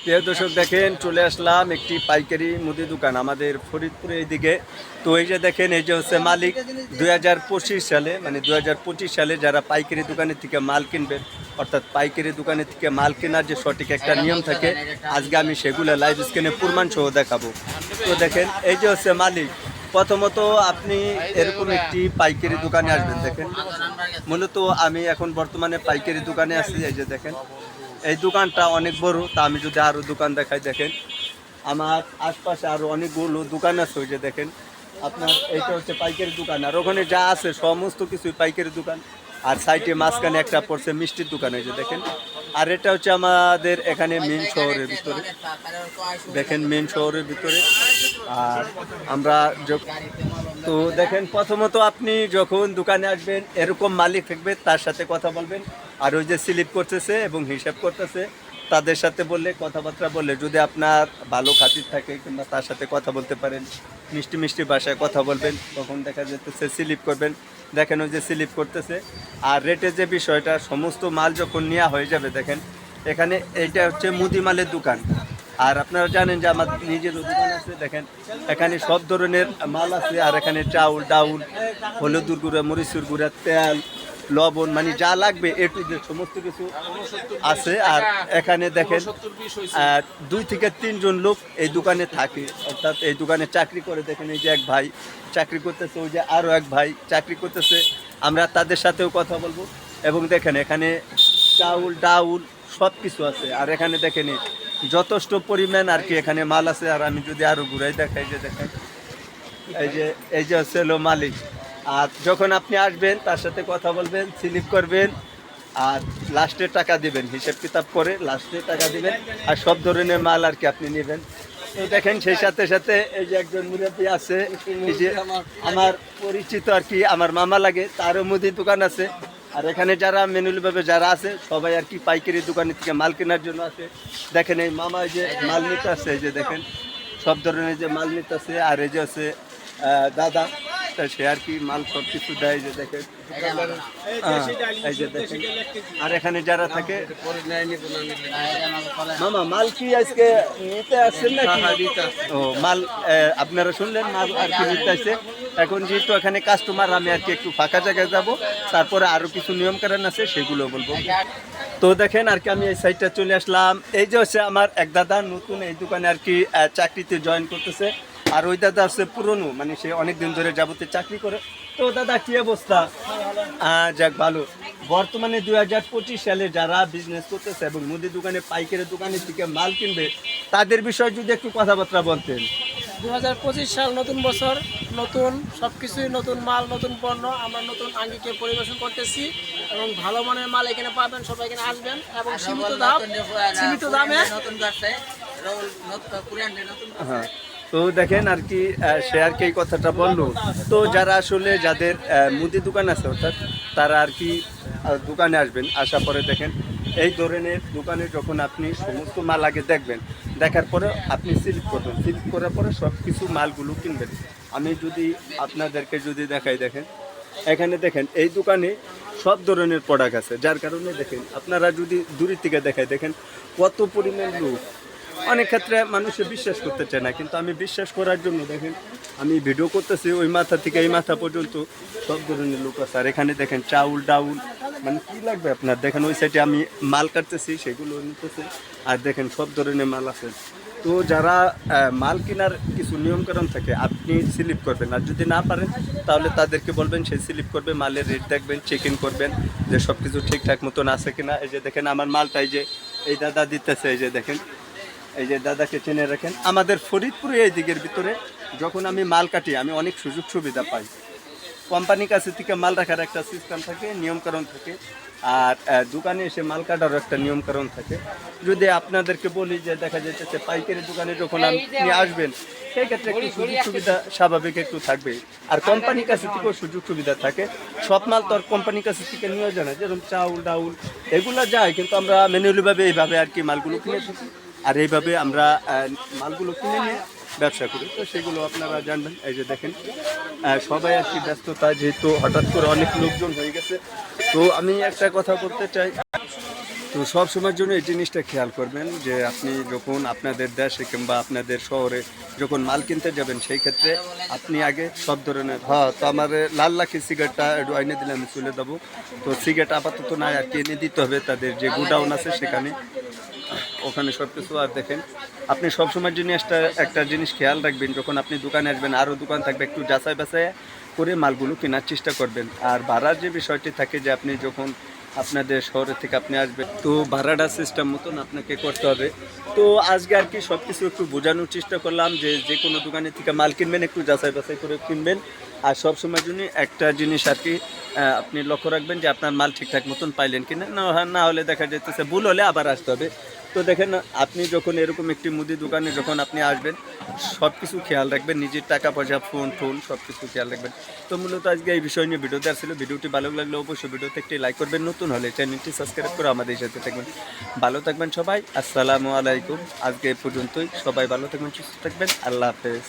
প্রিয় দর্শক দেখেন চলে আসলাম একটি পাইকারি মুদি দোকান আমাদের ফরিদপুরে এইদিকে। তো এই যে দেখেন এই যে হচ্ছে মালিক 2025 সালে মানে 2025 সালে যারা পাইকারি দোকানের থেকে মাল কিনবেন, অর্থাৎ পাইকারি দোকানের থেকে মাল কেনার যে সঠিক একটা নিয়ম থাকে, আজকে আমি সেগুলো লাইভ স্ক্রিনে প্রমাণ সহ দেখাবো। তো দেখেন এই যে হচ্ছে মালিক। প্রথমত আপনি এরকম একটি পাইকারি দোকানে আসবেন। দেখেন মূলত আমি এখন বর্তমানে পাইকারি দোকানে আছি। এই যে দেখেন এই দোকানটা অনেক বড়। তা আমি যদি আরও দোকান দেখাই, দেখেন আমার আশপাশে আরও অনেকগুলো দোকান আছে। ওই যে দেখেন আপনার এইটা হচ্ছে পাইকারি দোকান, আর ওখানে যা আছে সমস্ত কিছুই পাইকারি দোকান। আর সাইডে মাঝখানে একটা পড়ছে মিষ্টির দোকান, এই যে দেখেন। আর এটা হচ্ছে আমাদের এখানে মেন শহরের ভিতরে, দেখেন মেন শহরের ভিতরে। আর আমরা তো দেখেন প্রথমত আপনি যখন দোকানে আসবেন এরকম মালিক থাকবে, তার সাথে কথা বলবেন। আর ওই যে স্লিপ করতেছে এবং হিসাব করতেছে তাদের সাথে বললে, কথাবার্তা বললে যদি আপনার ভালো খাতির থাকে কিংবা তার সাথে কথা বলতে পারেন, মিষ্টি মিষ্টি ভাষায় কথা বলবেন, তখন দেখা যেতেছে স্লিপ করবেন। দেখেন ওই যে স্লিপ করতেছে। আর রেটের যে বিষয়টা, সমস্ত মাল যখন নেওয়া হয়ে যাবে, দেখেন এখানে এইটা হচ্ছে মুদি মালের দোকান। আর আপনারা জানেন যে আমার নিজের দোকান আছে। দেখেন এখানে সব ধরনের মাল আছে। আর এখানে চাউল ডাউল, হলুদের গুঁড়া, মরিচের গুঁড়া, তেল, লবণ, মানে যা লাগবে এ টু জেড সমস্ত কিছু আছে। আর এখানে দেখেন 2 থেকে 3 জন লোক এই দোকানে থাকে, অর্থাৎ এই দোকানে চাকরি করে। দেখেন এই যে এক ভাই চাকরি করতেছে, ওই যে আরও এক ভাই চাকরি করতেছে। আমরা তাদের সাথেও কথা বলবো। এবং দেখেন এখানে চাউল ডাউল সব কিছু আছে। আর এখানে দেখেন যথেষ্ট পরিমাণ আর কি এখানে মাল আছে। আর আমি যদি আরও ঘুরাই দেখাই, যে দেখেন এই যে হচ্ছে হলো মালিক। আর যখন আপনি আসবেন তার সাথে কথা বলবেন, স্লিপ করবেন, আর লাস্টে টাকা দিবেন, হিসেব কিতাব করে লাস্টে টাকা দিবেন। আর সব ধরনের মাল আর কি আপনি নেবেন। তো দেখেন সেই সাথে সাথে এই যে একজন মুরব্বী আছে, এই যে আমার পরিচিত আর কি, আমার মামা লাগে, তারও মুদির দোকান আছে। আর এখানে যারা ম্যানুয়ালিভাবে যারা আছে সবাই আর কি পাইকারি দোকানের থেকে মাল কেনার জন্য আছে। দেখেন এই মামা এই যে মাল নিতে আছে, এই যে দেখেন সব ধরনের যে মাল নিতে আছে। আর এই যে আছে দাদা, তা সে আর কি মাল সব কিছু দেয়, যে দেখেন এই যে দেখেন। আর এখানে যারা থাকে, মামা মাল কি আজকে নিতে আসছেন নাকি? ও মাল আপনারা শুনলেন, মাল আর কি নিতে আসছে। এখন যেহেতু এখানে কাস্টমার, আমি আর কি একটু ফাঁকা জায়গায় যাব, তারপরে আরও কিছু নিয়মকানুন আছে সেগুলো বলবো। তো দেখেন আর কি আমি এই সাইডটা চলে আসলাম। এই যে হচ্ছে আমার এক দাদা নতুন এই দোকানে আর কি চাকরিতে জয়েন করতেছে। আর ওই দাদা আছে পুরনো, মানে সে অনেক দিন ধরে যাবতীয় চাকরি করে। তো দাদা কি অবস্থা? যাক ভালো। বর্তমানে 2025 সালে যারা বিজনেস করতেছে এবং মুদি দোকানে পাইকারি দোকানের থেকে মাল কিনবে, তাদের বিষয়ে যদি একটু কথাবার্তা বলতেন। 2025 সাল নতুন বছর, নতুন সব কিছুই, নতুন মাল, নতুন পণ্য আমরা নতুন আঙ্গিকে পরিবেশন করতেছি। এবং ভালো মানের মাল এখানে পাবেন, সবাই এখানে আসবেন এবং সীমিত দামে। হ্যাঁ, তো দেখেন আর কি সে আর কি এই কথাটা বললো। তো যারা আসলে যাদের মুদি দোকান আছে, অর্থাৎ তারা আর কি দোকানে আসবেন, আসার পরে দেখেন এই ধরনের দোকানে যখন আপনি সমস্ত মাল আগে দেখবেন, দেখার পরে আপনি সিলেক্ট করবেন, সিলেক্ট করার পরে সব কিছু মালগুলো কিনবেন। আমি যদি আপনাদেরকে যদি দেখাই, দেখেন এখানে দেখেন এই দোকানে সব ধরনের প্রোডাক্ট আছে। যার কারণে দেখেন আপনারা যদি দূরের থেকে দেখাই, দেখেন কত পরিমাণ লোক। অনেক ক্ষেত্রে মানুষে বিশ্বাস করতে চায় না, কিন্তু আমি বিশ্বাস করার জন্য দেখেন আমি ভিডিও করতেছি, ওই মাথা থেকে এই মাথা পর্যন্ত সব ধরনের লোক আছে। আর এখানে দেখেন চাউল ডাউল, মানে কী লাগবে আপনার, দেখেন ওই সাইডে আমি মাল কাটতেছি সেগুলো নিতেছে। আর দেখেন সব ধরনের মাল আছে। তো যারা মাল কেনার কিছু নিয়মকানুন থাকে, আপনি স্লিপ করবেন। আর যদি না পারেন তাহলে তাদেরকে বলবেন, সে স্লিপ করবে, মালের রেট দেখবেন, চেক ইন করবেন যে সব কিছু ঠিকঠাক মতন আছে কিনা। এই যে দেখেন আমার মালটাই যে এই দাদা দিতেছে, এই যে দেখেন এই যে দাদাকে চেনে রাখেন। আমাদের ফরিদপুরে এই দিকের ভিতরে যখন আমি মাল কাটি, আমি অনেক সুযোগ সুবিধা পাই। কোম্পানির কাছে থেকে মাল রাখার একটা সিস্টেম থাকে, নিয়মকানুন থাকে। আর দোকানে এসে মাল কাটারও একটা নিয়মকানুন থাকে। যদি আপনাদেরকে বলি যে দেখা যাচ্ছে পাইকারি দোকানে যখন আপনি আসবেন, সেই ক্ষেত্রে একটু সুযোগ সুবিধা স্বাভাবিক একটু থাকবে। আর কোম্পানির কাছে থেকেও সুযোগ সুবিধা থাকে। সব মাল তো আর কোম্পানির কাছে থেকে নিয়ে যায় না, যেরকম চাউল ডাউল এগুলো যায়, কিন্তু আমরা ম্যানুয়ালিভাবে এইভাবে আর কি মালগুলো কিনে থাকি। আর এইভাবে আমরা মালগুলো কিনে নিয়ে ব্যবসা করি। তো সেগুলো আপনারা জানবেন। এই যে দেখেন সবাই আর কি ব্যস্ততা, যেহেতু হঠাৎ করে অনেক লোকজন হয়ে গেছে। তো আমি একটা কথা বলতে চাই, তো সব সময়ের জন্য এই জিনিসটা খেয়াল করবেন যে আপনি যখন আপনাদের দেশে কিংবা আপনাদের শহরে যখন মাল কিনতে যাবেন সেই ক্ষেত্রে আপনি আগে সব ধরনের তো আমার লাল লাখি সিগারেটটা একটু এনে দিলে আমি তুলে দেবো। তো সিগারেট আপাতত নাই আর কি এনে দিতে হবে তাদের যে গুডাউন আছে সেখানে, ওখানে সব কিছু। আর দেখেন আপনি সবসময়ের জন্য একটা জিনিস খেয়াল রাখবেন, যখন আপনি দোকানে আসবেন আরও দোকান থাকবে, একটু যাচাই বাছাই করে মালগুলো কেনার চেষ্টা করবেন। আর ভাড়ার যে বিষয়টি থাকে যে আপনি যখন আপনাদের শহরের থেকে আপনি আসবেন তো ভাড়াটা সিস্টেম মতন আপনাকে করতে হবে। তো আজকে আর কি সব কিছু একটু বোঝানোর চেষ্টা করলাম যে যে কোনো দোকানে থেকে মাল কিনবেন একটু যাচাই বাছাই করে কিনবেন। আর সব সময়ের জন্য একটা জিনিস আর কি আপনি লক্ষ্য রাখবেন যে আপনার মাল ঠিকঠাক মতন পাইলেন কিনা, না হলে দেখা যাইতেছে ভুল হলে আবার আসতে হবে। তো দেখেন আপনি যখন এরকম একটি মুদি দোকানে যখন আপনি আসবেন সব কিছু খেয়াল রাখবেন, নিজের টাকা পয়সা ফোন সব কিছু খেয়াল রাখবেন। তো মূলত আজকে এই বিষয় নিয়ে ভিডিও দেওয়া ছিল। ভিডিওটি ভালো লাগলে অবশ্যই ভিডিওতে একটি লাইক করবেন, নতুন হলে চ্যানেলটি সাবস্ক্রাইব করে আমাদের সাথে থাকবেন। ভালো থাকবেন সবাই, আসসালামু আলাইকুম। আজকে এই পর্যন্তই, সবাই ভালো থাকবেন, সুস্থ থাকবেন, আল্লাহ হাফেজ।